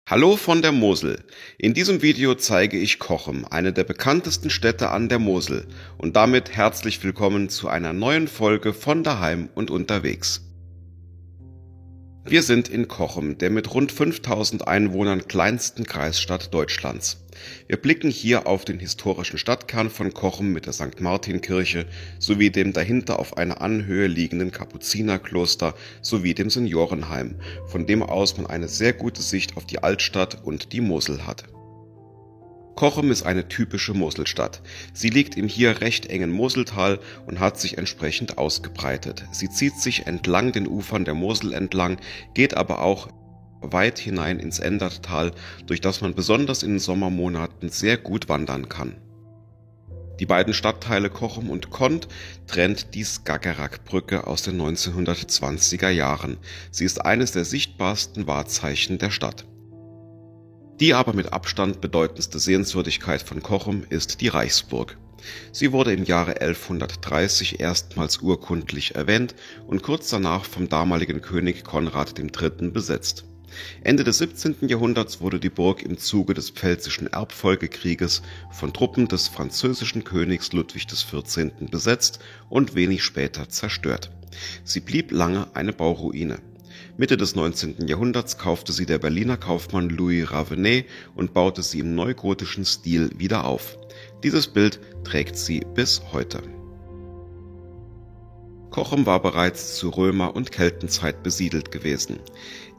Hallo von der Mosel. In diesem Video zeige ich Cochem, eine der bekanntesten Städte an der Mosel, und damit herzlich willkommen zu einer neuen Folge von daheim und unterwegs. Wir sind in Cochem, der mit rund 5000 Einwohnern kleinsten Kreisstadt Deutschlands. Wir blicken hier auf den historischen Stadtkern von Cochem mit der St. Martin-Kirche sowie dem dahinter auf einer Anhöhe liegenden Kapuzinerkloster sowie dem Seniorenheim, von dem aus man eine sehr gute Sicht auf die Altstadt und die Mosel hat. Cochem ist eine typische Moselstadt. Sie liegt im hier recht engen Moseltal und hat sich entsprechend ausgebreitet. Sie zieht sich entlang den Ufern der Mosel entlang, geht aber auch weit hinein ins Endertal, durch das man besonders in den Sommermonaten sehr gut wandern kann. Die beiden Stadtteile Cochem und Kont trennt die Skagerrakbrücke aus den 1920er Jahren. Sie ist eines der sichtbarsten Wahrzeichen der Stadt. Die aber mit Abstand bedeutendste Sehenswürdigkeit von Cochem ist die Reichsburg. Sie wurde im Jahre 1130 erstmals urkundlich erwähnt und kurz danach vom damaligen König Konrad III. Besetzt. Ende des 17. Jahrhunderts wurde die Burg im Zuge des Pfälzischen Erbfolgekrieges von Truppen des französischen Königs Ludwig XIV. Besetzt und wenig später zerstört. Sie blieb lange eine Bauruine. Mitte des 19. Jahrhunderts kaufte sie der Berliner Kaufmann Louis Ravenet und baute sie im neugotischen Stil wieder auf. Dieses Bild trägt sie bis heute. Cochem war bereits zu Römer- und Keltenzeit besiedelt gewesen.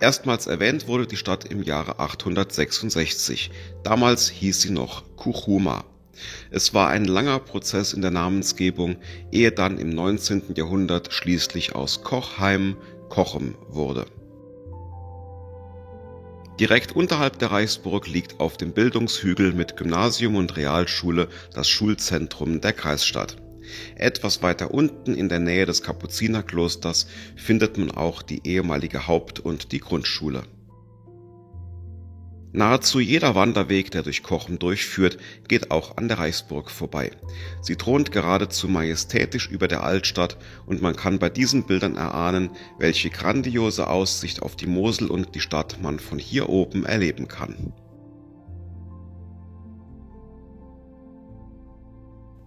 Erstmals erwähnt wurde die Stadt im Jahre 866. Damals hieß sie noch Cuchuma. Es war ein langer Prozess in der Namensgebung, ehe dann im 19. Jahrhundert schließlich aus Kochheim Cochem wurde. Direkt unterhalb der Reichsburg liegt auf dem Bildungshügel mit Gymnasium und Realschule das Schulzentrum der Kreisstadt. Etwas weiter unten in der Nähe des Kapuzinerklosters findet man auch die ehemalige Haupt- und die Grundschule. Nahezu jeder Wanderweg, der durch Cochem durchführt, geht auch an der Reichsburg vorbei. Sie thront geradezu majestätisch über der Altstadt und man kann bei diesen Bildern erahnen, welche grandiose Aussicht auf die Mosel und die Stadt man von hier oben erleben kann.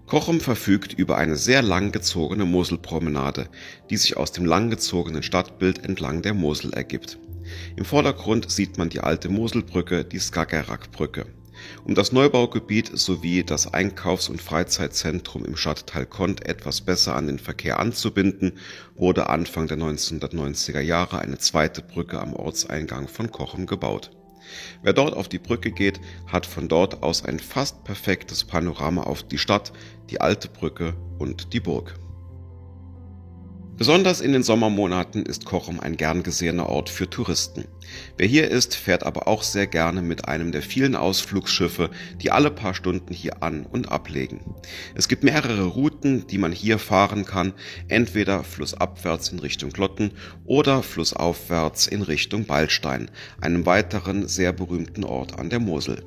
Cochem verfügt über eine sehr langgezogene Moselpromenade, die sich aus dem langgezogenen Stadtbild entlang der Mosel ergibt. Im Vordergrund sieht man die alte Moselbrücke, die Skagerrakbrücke. Um das Neubaugebiet sowie das Einkaufs- und Freizeitzentrum im Stadtteil Kont etwas besser an den Verkehr anzubinden, wurde Anfang der 1990er Jahre eine zweite Brücke am Ortseingang von Cochem gebaut. Wer dort auf die Brücke geht, hat von dort aus ein fast perfektes Panorama auf die Stadt, die alte Brücke und die Burg. Besonders in den Sommermonaten ist Cochem ein gern gesehener Ort für Touristen. Wer hier ist, fährt aber auch sehr gerne mit einem der vielen Ausflugsschiffe, die alle paar Stunden hier an- und ablegen. Es gibt mehrere Routen, die man hier fahren kann, entweder flussabwärts in Richtung Glotten oder flussaufwärts in Richtung Beilstein, einem weiteren sehr berühmten Ort an der Mosel.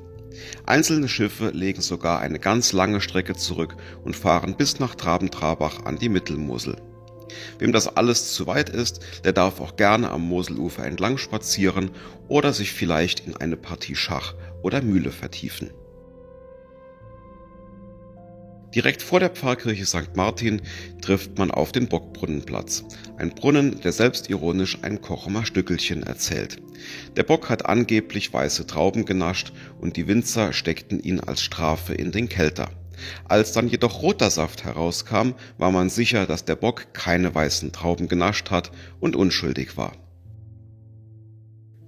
Einzelne Schiffe legen sogar eine ganz lange Strecke zurück und fahren bis nach Traben-Trarbach an die Mittelmosel. Wem das alles zu weit ist, der darf auch gerne am Moselufer entlang spazieren oder sich vielleicht in eine Partie Schach oder Mühle vertiefen. Direkt vor der Pfarrkirche St. Martin trifft man auf den Bockbrunnenplatz. Ein Brunnen, der selbstironisch ein Cochemer Stückelchen erzählt. Der Bock hat angeblich weiße Trauben genascht und die Winzer steckten ihn als Strafe in den Kelter. Als dann jedoch roter Saft herauskam, war man sicher, dass der Bock keine weißen Trauben genascht hat und unschuldig war.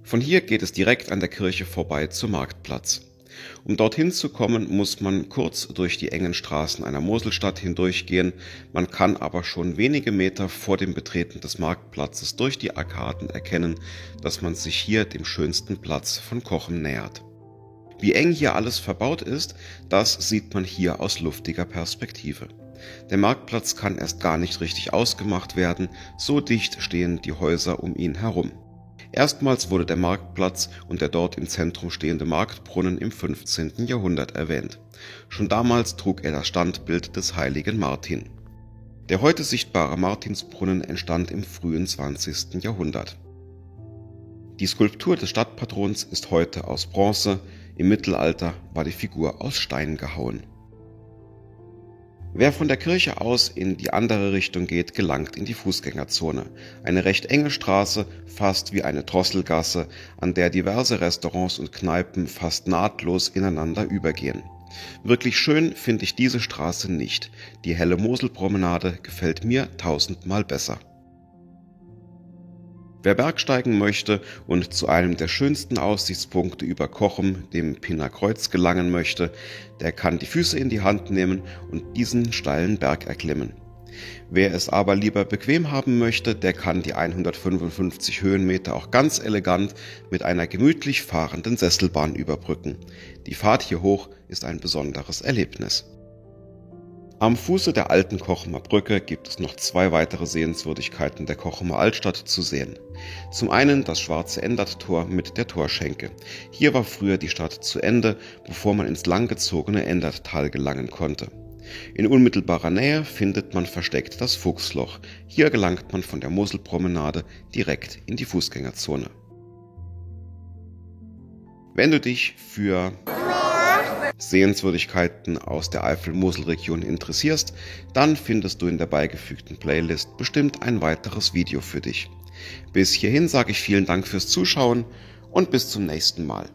Von hier geht es direkt an der Kirche vorbei zum Marktplatz. Um dorthin zu kommen, muss man kurz durch die engen Straßen einer Moselstadt hindurchgehen, man kann aber schon wenige Meter vor dem Betreten des Marktplatzes durch die Arkaden erkennen, dass man sich hier dem schönsten Platz von Cochem nähert. Wie eng hier alles verbaut ist, das sieht man hier aus luftiger Perspektive. Der Marktplatz kann erst gar nicht richtig ausgemacht werden, so dicht stehen die Häuser um ihn herum. Erstmals wurde der Marktplatz und der dort im Zentrum stehende Marktbrunnen im 15. Jahrhundert erwähnt. Schon damals trug er das Standbild des heiligen Martin. Der heute sichtbare Martinsbrunnen entstand im frühen 20. Jahrhundert. Die Skulptur des Stadtpatrons ist heute aus Bronze, im Mittelalter war die Figur aus Stein gehauen. Wer von der Kirche aus in die andere Richtung geht, gelangt in die Fußgängerzone. Eine recht enge Straße, fast wie eine Drosselgasse, an der diverse Restaurants und Kneipen fast nahtlos ineinander übergehen. Wirklich schön finde ich diese Straße nicht. Die helle Moselpromenade gefällt mir tausendmal besser. Wer bergsteigen möchte und zu einem der schönsten Aussichtspunkte über Cochem, dem Pinner Kreuz, gelangen möchte, der kann die Füße in die Hand nehmen und diesen steilen Berg erklimmen. Wer es aber lieber bequem haben möchte, der kann die 155 Höhenmeter auch ganz elegant mit einer gemütlich fahrenden Sesselbahn überbrücken. Die Fahrt hier hoch ist ein besonderes Erlebnis. Am Fuße der alten Kochemer Brücke gibt es noch 2 weitere Sehenswürdigkeiten der Kochemer Altstadt zu sehen. Zum einen das Schwarze Enderttor mit der Torschenke. Hier war früher die Stadt zu Ende, bevor man ins langgezogene Endertal gelangen konnte. In unmittelbarer Nähe findet man versteckt das Fuchsloch. Hier gelangt man von der Moselpromenade direkt in die Fußgängerzone. Wenn du dich für Sehenswürdigkeiten aus der Eifel-Mosel-Region interessierst, dann findest du in der beigefügten Playlist bestimmt ein weiteres Video für dich. Bis hierhin sage ich vielen Dank fürs Zuschauen und bis zum nächsten Mal.